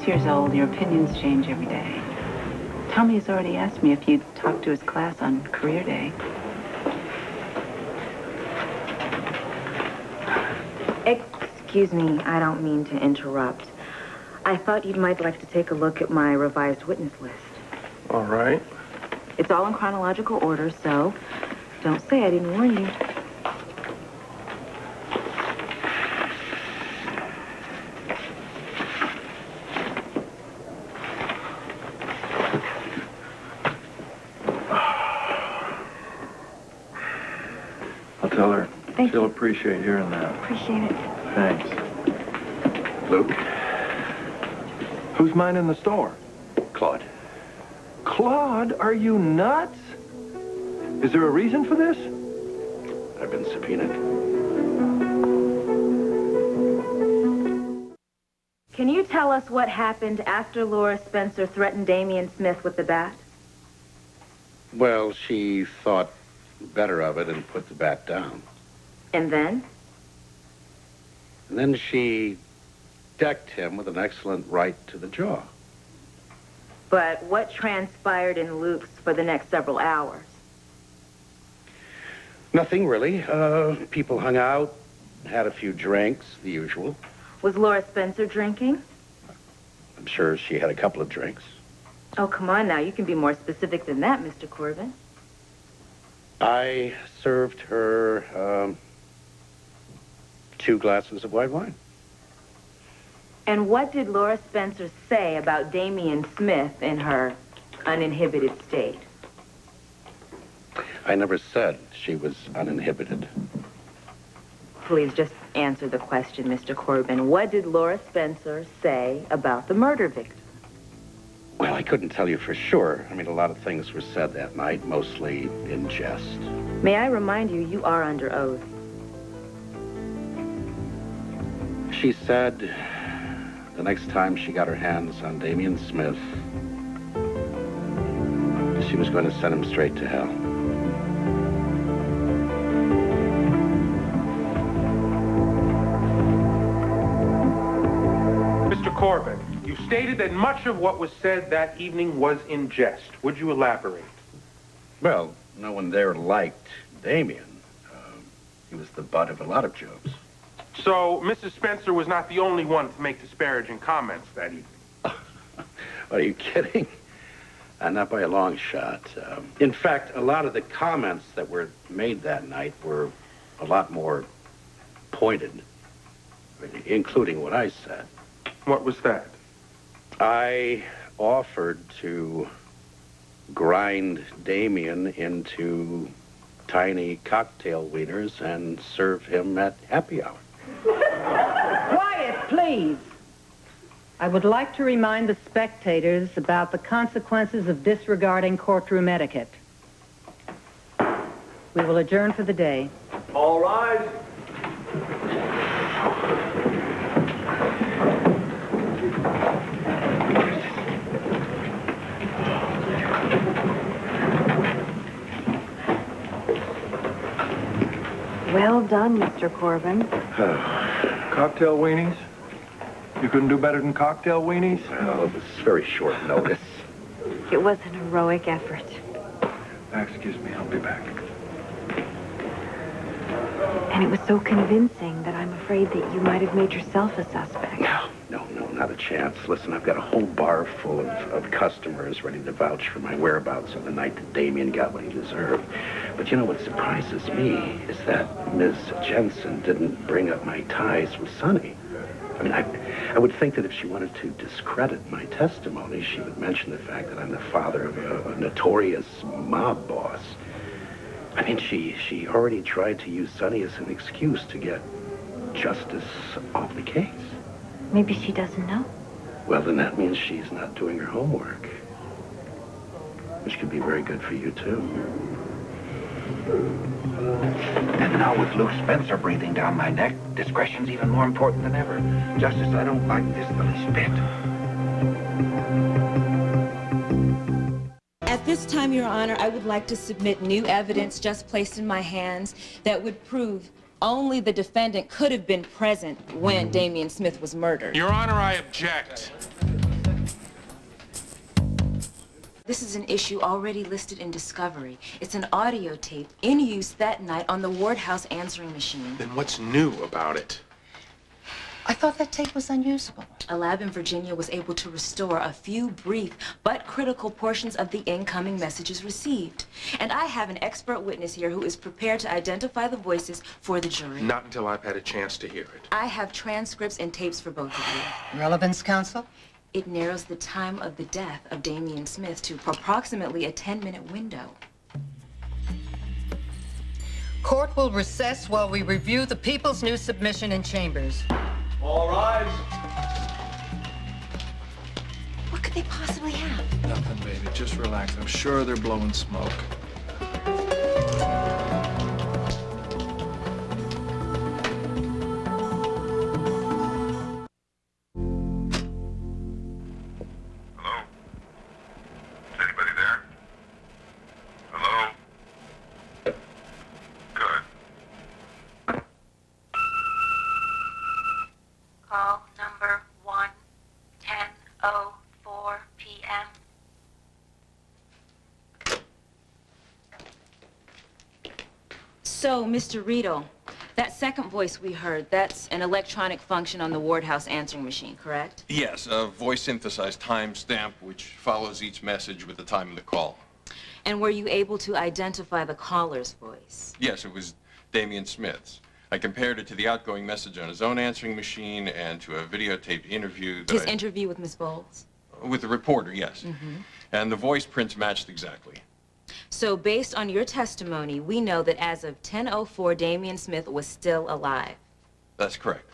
6 years old, your opinions change every day. Tommy has already asked me if you'd talk to his class on career day. Excuse me, I don't mean to interrupt. I thought you might like to take a look at my revised witness list. All right. It's all in chronological order, so don't say I didn't warn you. I'll tell her. Thank She'll you. appreciate hearing that. Appreciate it. Thanks. Luke? Who's minding the store? Claude. Claude, are you nuts? Is there a reason for this? I've been subpoenaed. Can you tell us what happened after Laura Spencer threatened Damian Smith with the bat? Well, she thought better of it and put the bat down. And then? And then she decked him with an excellent right to the jaw. But what transpired in Luke's for the next several hours? Nothing, really. People hung out, had a few drinks, the usual. Was Laura Spencer drinking? I'm sure she had a couple of drinks. Oh, come on now. You can be more specific than that, Mr. Corbin. I served her 2 glasses of white wine. And what did Laura Spencer say about Damian Smith in her uninhibited state? I never said she was uninhibited. Please just answer the question, Mr. Corbin. What did Laura Spencer say about the murder victim? Well, I couldn't tell you for sure. I mean, a lot of things were said that night, mostly in jest. May I remind you, you are under oath. She said the next time she got her hands on Damian Smith, she was going to send him straight to hell. Mr. Corbin, you stated that much of what was said that evening was in jest. Would you elaborate? Well, no one there liked Damian. He was the butt of a lot of jokes. So, Mrs. Spencer was not the only one to make disparaging comments that evening. Are you kidding? Not by a long shot. In fact, a lot of the comments that were made that night were a lot more pointed, including what I said. What was that? I offered to grind Damian into tiny cocktail wieners and serve him at happy hour. Quiet, please. I would like to remind the spectators about the consequences of disregarding courtroom etiquette. We will adjourn for the day. All rise. Well done, Mr. Corbin. Cocktail weenies? You couldn't do better than cocktail weenies? Well, it was very short notice. It was an heroic effort. Excuse me, I'll be back. And it was so convincing that I'm afraid that you might have made yourself a suspect. No, not a chance. Listen, I've got a whole bar full of customers ready to vouch for my whereabouts on the night that Damian got what he deserved. But you know what surprises me is that Ms. Jensen didn't bring up my ties with Sonny. I mean, I would think that if she wanted to discredit my testimony, she would mention the fact that I'm the father of a notorious mob boss. I mean, she already tried to use Sonny as an excuse to get Justus off the case. Maybe she doesn't know. Well, then that means she's not doing her homework. Which could be very good for you, too. And now with Luke Spencer breathing down my neck, discretion's even more important than ever. Justice, I don't like this the least bit. At this time, Your Honor, I would like to submit new evidence just placed in my hands that would prove only the defendant could have been present when Damian Smith was murdered. Your Honor, I object. This is an issue already listed in Discovery. It's an audio tape in use that night on the Ward House answering machine. Then what's new about it? I thought that tape was unusable. A lab in Virginia was able to restore a few brief but critical portions of the incoming messages received. And I have an expert witness here who is prepared to identify the voices for the jury. Not until I've had a chance to hear it. I have transcripts and tapes for both of you. Relevance, counsel? It narrows the time of the death of Damian Smith to approximately a 10-minute window. Court will recess while we review the people's new submission in chambers. All rise. What could they possibly have? Nothing, baby. Just relax. I'm sure they're blowing smoke. Hello? Is anybody there? Hello? Good. Call number 10:04 p.m. So, Mr. Riedel, that second voice we heard, that's an electronic function on the Ward House answering machine, correct? Yes, a voice-synthesized timestamp which follows each message with the time of the call. And were you able to identify the caller's voice? Yes, it was Damian Smith's. I compared it to the outgoing message on his own answering machine and to a videotaped interview that His interview with Miss Bowles? with the reporter, yes. Mm-hmm. And the voice prints matched exactly. So, based on your testimony, we know that as of 10:04, Damian Smith was still alive. That's correct.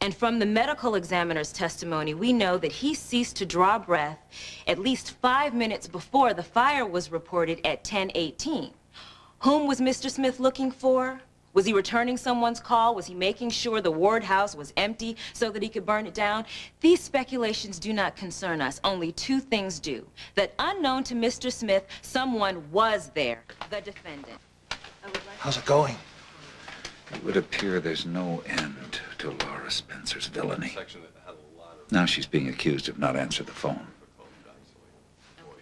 And from the medical examiner's testimony, we know that he ceased to draw breath at least 5 minutes before the fire was reported at 10:18. Whom was Mr. Smith looking for? Was he returning someone's call? Was he making sure the Ward House was empty so that he could burn it down? These speculations do not concern us. Only two things do. That unknown to Mr. Smith, someone was there, the defendant. How's it going? It would appear there's no end to Laura Spencer's villainy. Now she's being accused of not answering the phone.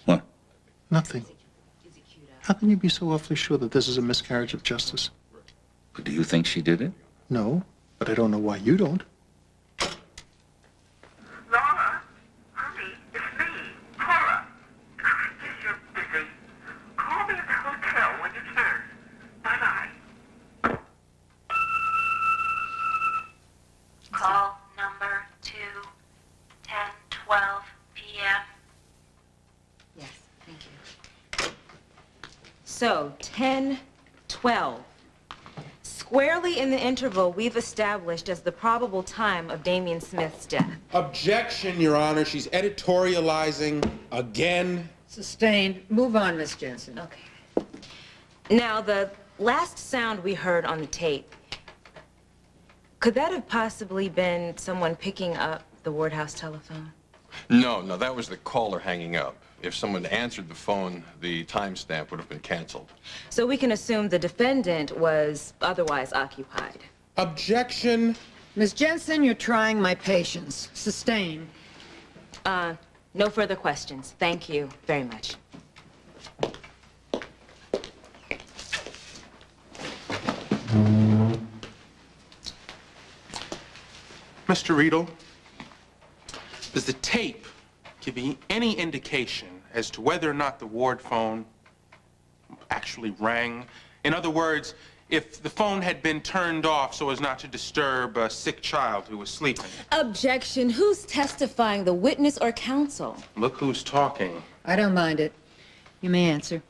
What? Nothing. How can you be so awfully sure that this is a miscarriage of justice? But do you think she did it? No, but I don't know why you don't. Laura? Honey, it's me, Cora. Yes, you're busy. Call me at the hotel when you can. Bye-bye. Call number 10:12 p.m. Yes, thank you. So, 10:12. Squarely in the interval we've established as the probable time of Damian Smith's death. Objection, Your Honor. She's editorializing again. Sustained. Move on, Miss Jensen. Okay. Now, the last sound we heard on the tape, could that have possibly been someone picking up the Ward House telephone? No, that was the caller hanging up. If someone answered the phone, the timestamp would have been canceled. So we can assume the defendant was otherwise occupied. Objection. Miss Jensen, you're trying my patience. Sustained. No further questions. Thank you very much. Mr. Riedel, does the tape give you any indication as to whether or not the ward phone actually rang? In other words, if the phone had been turned off so as not to disturb a sick child who was sleeping. Objection. Who's testifying, the witness or counsel? Look who's talking. I don't mind it. You may answer.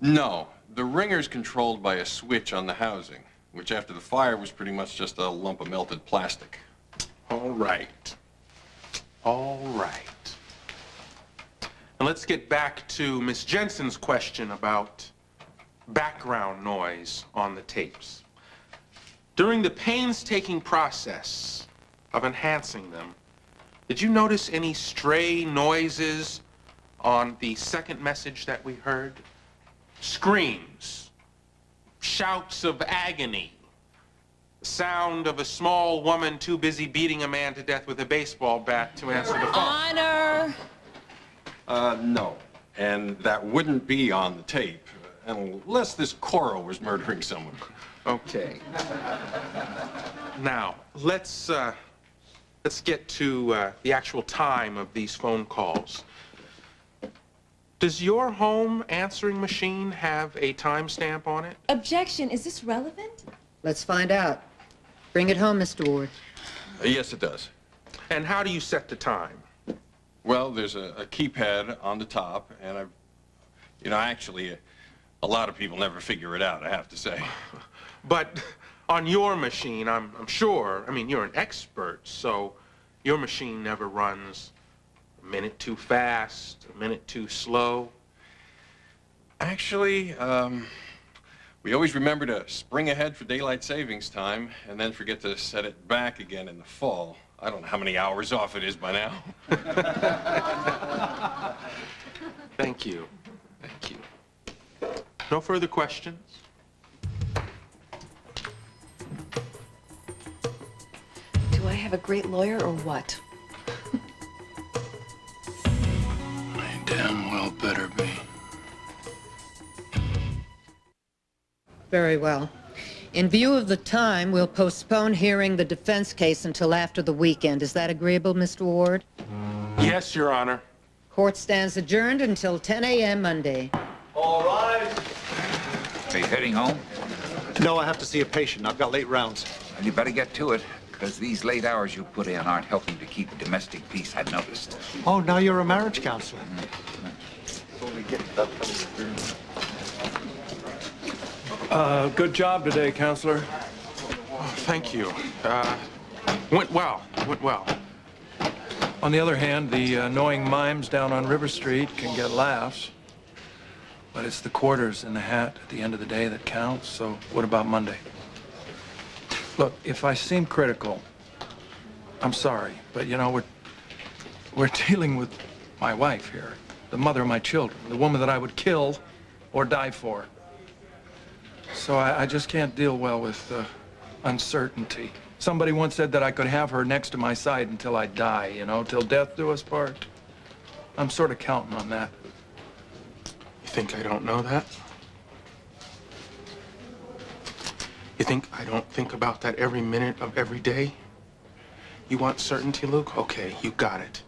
No, the ringer's controlled by a switch on the housing, which after the fire was pretty much just a lump of melted plastic. All right. All right. Now let's get back to Miss Jensen's question about background noise on the tapes. During the painstaking process of enhancing them, did you notice any stray noises on the second message that we heard? Screams, shouts of agony, the sound of a small woman too busy beating a man to death with a baseball bat to answer the phone. Honor! No. And that wouldn't be on the tape, unless this Cora was murdering someone. Okay. Now, let's get to the actual time of these phone calls. Does your home answering machine have a timestamp on it? Objection. Is this relevant? Let's find out. Bring it home, Mr. Ward. Yes, it does. And how do you set the time? Well, there's a keypad on the top, and actually, a lot of people never figure it out, I have to say. But on your machine, I'm sure, I mean, you're an expert, so your machine never runs a minute too fast, a minute too slow. Actually, we always remember to spring ahead for daylight savings time and then forget to set it back again in the fall. I don't know how many hours off it is by now. Thank you. Thank you. No further questions? Do I have a great lawyer or what? I damn well better be. Very well. In view of the time, we'll postpone hearing the defense case until after the weekend. Is that agreeable, Mr. Ward? Yes, Your Honor. Court stands adjourned until 10 a.m. Monday. All right. Are you heading home? No, I have to see a patient. I've got late rounds. Well, you better get to it, because these late hours you put in aren't helping to keep domestic peace, I've noticed. Oh, now you're a marriage counselor. Good job today, counselor. Oh, thank you. Went well. Went well. On the other hand, the annoying mimes down on River Street can get laughs. But it's the quarters in the hat at the end of the day that counts, so what about Monday? Look, if I seem critical, I'm sorry, but we're dealing with my wife here, the mother of my children, the woman that I would kill or die for. So I just can't deal well with uncertainty. Somebody once said that I could have her next to my side until I die, till death do us part. I'm sort of counting on that. You think I don't know that? You think I don't think about that every minute of every day? You want certainty, Luke? Okay, you got it.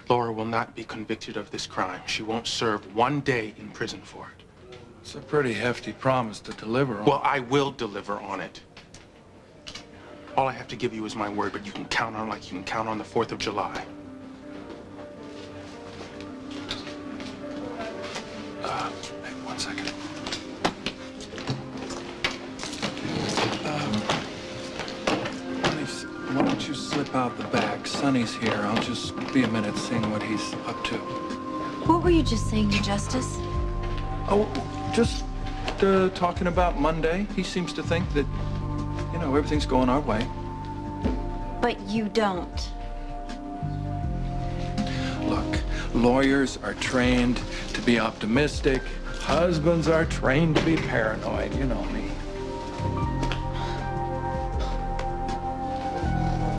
Laura will not be convicted of this crime. She won't serve 1 day in prison for it. It's a pretty hefty promise to deliver on. Well, I will deliver on it. All I have to give you is my word, but you can count on like you can count on the 4th of July. Hey, 1 second. Why don't you slip out the back? Sonny's here. I'll just be a minute seeing what he's up to. What were you just saying to Justus? Oh, just talking about Monday. He seems to think that, everything's going our way. But you don't. Look, lawyers are trained to be optimistic. Husbands are trained to be paranoid. You know me.